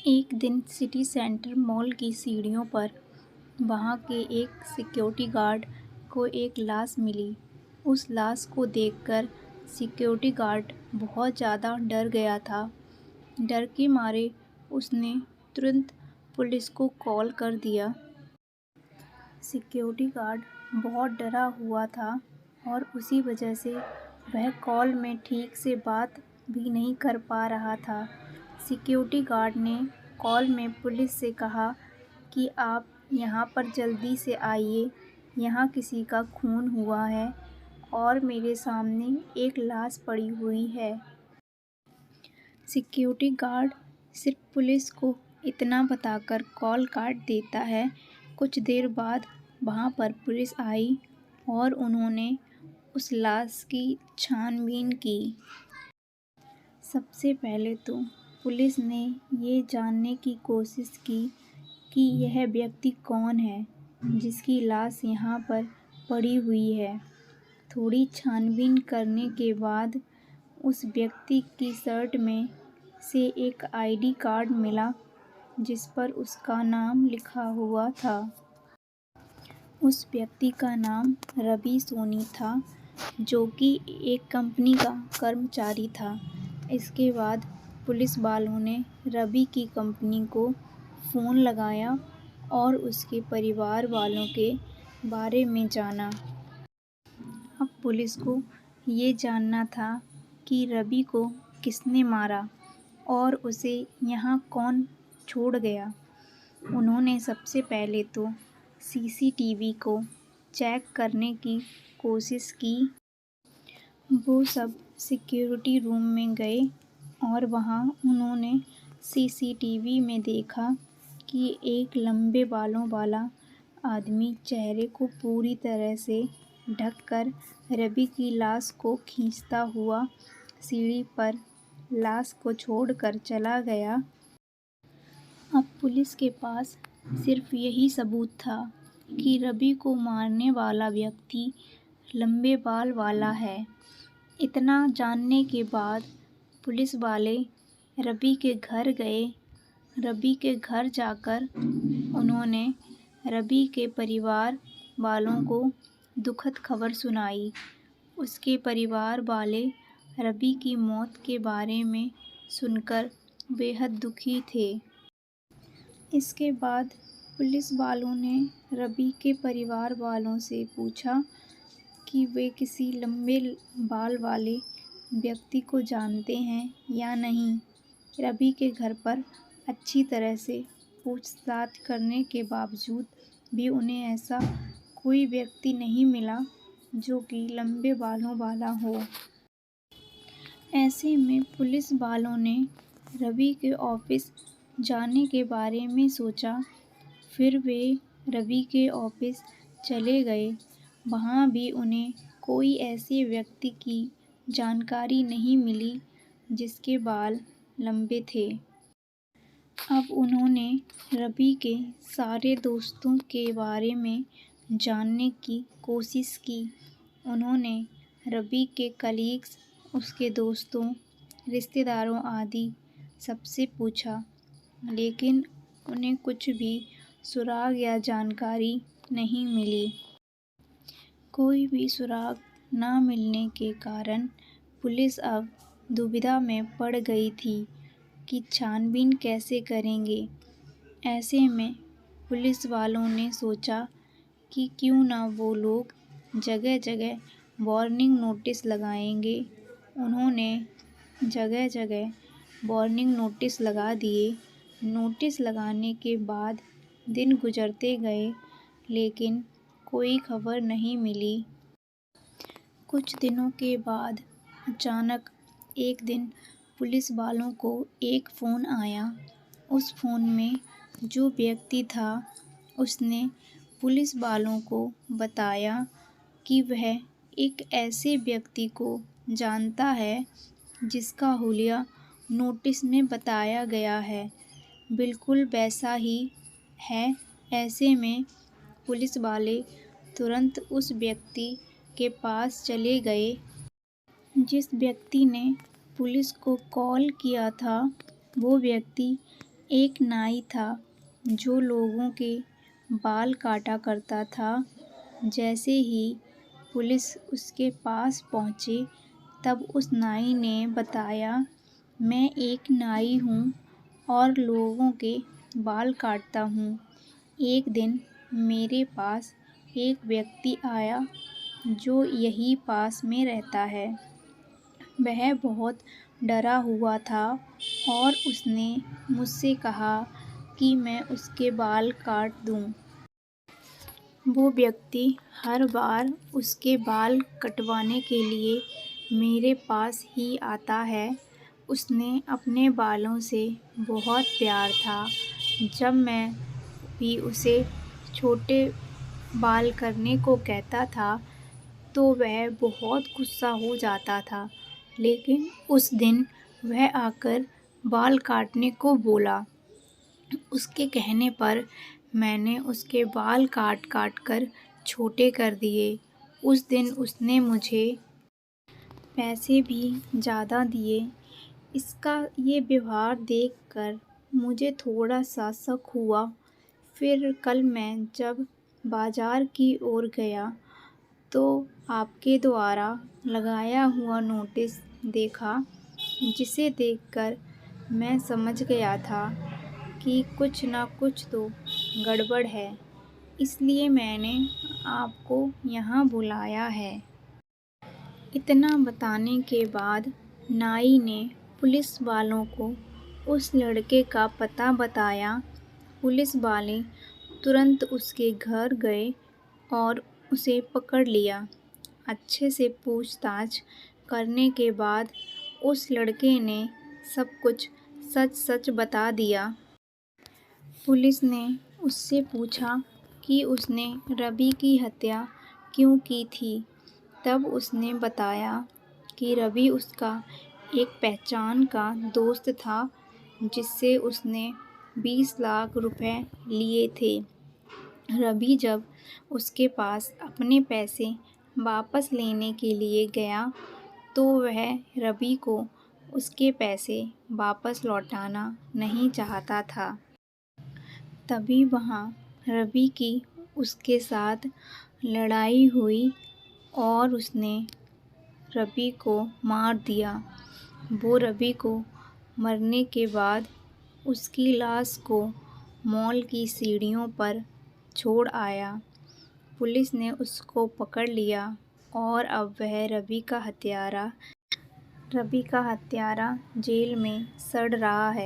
एक दिन city centre mall की सीढ़ियों पर वहाँ के एक सिक्योरिटी गार्ड को एक लाश मिली। उस लाश को देखकर सिक्योरिटी गार्ड बहुत ज़्यादा डर गया था। डर के मारे उसने तुरंत पुलिस को कॉल कर दिया। सिक्योरिटी गार्ड बहुत डरा हुआ था और उसी वजह से वह कॉल में ठीक से बात भी नहीं कर पा रहा था। सिक्योरिटी गार्ड ने कॉल में पुलिस से कहा कि आप यहाँ पर जल्दी से आइए, यहाँ किसी का खून हुआ है और मेरे सामने एक लाश पड़ी हुई है। सिक्योरिटी गार्ड सिर्फ पुलिस को इतना बताकर कॉल काट देता है। कुछ देर बाद वहाँ पर पुलिस आई और उन्होंने उस लाश की छानबीन की। सबसे पहले तो पुलिस ने ये जानने की कोशिश की कि यह व्यक्ति कौन है जिसकी लाश यहाँ पर पड़ी हुई है। थोड़ी छानबीन करने के बाद उस व्यक्ति की शर्ट में से एक आईडी कार्ड मिला जिस पर उसका नाम लिखा हुआ था। उस व्यक्ति का नाम रवि सोनी था, जो कि एक कंपनी का कर्मचारी था। इसके बाद पुलिस वालों ने रवि की कंपनी को फ़ोन लगाया और उसके परिवार वालों के बारे में जाना। अब पुलिस को ये जानना था कि रवि को किसने मारा और उसे यहाँ कौन छोड़ गया। उन्होंने सबसे पहले तो सीसीटीवी को चेक करने की कोशिश की। वो सब सिक्योरिटी रूम में गए और वहाँ उन्होंने सीसीटीवी में देखा कि एक लंबे बालों वाला आदमी चेहरे को पूरी तरह से ढककर रवि की लाश को खींचता हुआ सीढ़ी पर लाश को छोड़कर चला गया। अब पुलिस के पास सिर्फ यही सबूत था कि रवि को मारने वाला व्यक्ति लंबे बाल वाला है। इतना जानने के बाद पुलिस वाले रवि के घर गए। रवि के घर जाकर उन्होंने रवि के परिवार वालों को दुखद खबर सुनाई। उसके परिवार वाले रवि की मौत के बारे में सुनकर बेहद दुखी थे। इसके बाद पुलिस वालों ने रवि के परिवार वालों से पूछा कि वे किसी लंबे बाल वाले व्यक्ति को जानते हैं या नहीं। रवि के घर पर अच्छी तरह से पूछताछ करने के बावजूद भी उन्हें ऐसा कोई व्यक्ति नहीं मिला जो कि लंबे बालों वाला हो। ऐसे में पुलिस वालों ने रवि के ऑफिस जाने के बारे में सोचा। फिर वे रवि के ऑफिस चले गए। वहाँ भी उन्हें कोई ऐसे व्यक्ति की जानकारी नहीं मिली जिसके बाल लंबे थे। अब उन्होंने रवि के सारे दोस्तों के बारे में जानने की कोशिश की। उन्होंने रवि के कलीग्स, उसके दोस्तों, रिश्तेदारों आदि सबसे पूछा, लेकिन उन्हें कुछ भी सुराग या जानकारी नहीं मिली। कोई भी सुराग न मिलने के कारण पुलिस अब दुविधा में पड़ गई थी कि छानबीन कैसे करेंगे। ऐसे में पुलिस वालों ने सोचा कि क्यों ना वो लोग जगह जगह वार्निंग नोटिस लगाएंगे। उन्होंने जगह जगह वार्निंग नोटिस लगा दिए। नोटिस लगाने के बाद दिन गुजरते गए, लेकिन कोई खबर नहीं मिली। कुछ दिनों के बाद अचानक एक दिन पुलिस वालों को एक फ़ोन आया। उस फ़ोन में जो व्यक्ति था उसने पुलिस वालों को बताया कि वह एक ऐसे व्यक्ति को जानता है जिसका हुलिया नोटिस में बताया गया है, बिल्कुल वैसा ही है। ऐसे में पुलिस वाले तुरंत उस व्यक्ति के पास चले गए। जिस व्यक्ति ने पुलिस को कॉल किया था वो व्यक्ति एक नाई था जो लोगों के बाल काटा करता था। जैसे ही पुलिस उसके पास पहुंची, तब उस नाई ने बताया, मैं एक नाई हूँ और लोगों के बाल काटता हूँ। एक दिन मेरे पास एक व्यक्ति आया जो यहीं पास में रहता है। वह बहुत डरा हुआ था और उसने मुझसे कहा कि मैं उसके बाल काट दूँ। वो व्यक्ति हर बार उसके बाल कटवाने के लिए मेरे पास ही आता है। उसने अपने बालों से बहुत प्यार था। जब मैं भी उसे छोटे बाल करने को कहता था तो वह बहुत गुस्सा हो जाता था। लेकिन उस दिन वह आकर बाल काटने को बोला। उसके कहने पर मैंने उसके बाल काट काट कर छोटे कर दिए। उस दिन उसने मुझे पैसे भी ज़्यादा दिए। इसका ये व्यवहार देखकर मुझे थोड़ा सा शक हुआ। फिर कल मैं जब बाज़ार की ओर गया तो आपके द्वारा लगाया हुआ नोटिस देखा, जिसे देखकर मैं समझ गया था कि कुछ ना कुछ तो गड़बड़ है। इसलिए मैंने आपको यहाँ बुलाया है। इतना बताने के बाद नाई ने पुलिस वालों को उस लड़के का पता बताया। पुलिस वाले तुरंत उसके घर गए और उसे पकड़ लिया। अच्छे से पूछताछ करने के बाद उस लड़के ने सब कुछ सच सच बता दिया। पुलिस ने उससे पूछा कि उसने रवि की हत्या क्यों की थी। तब उसने बताया कि रवि उसका एक पहचान का दोस्त था, जिससे उसने 20 लाख रुपए लिए थे। रवि जब उसके पास अपने पैसे वापस लेने के लिए गया तो वह रवि को उसके पैसे वापस लौटाना नहीं चाहता था। तभी वहाँ रवि की उसके साथ लड़ाई हुई और उसने रवि को मार दिया। वो रवि को मरने के बाद उसकी लाश को मॉल की सीढ़ियों पर छोड़ आया। पुलिस ने उसको पकड़ लिया और अब वह रवि का हत्यारा जेल में सड़ रहा है।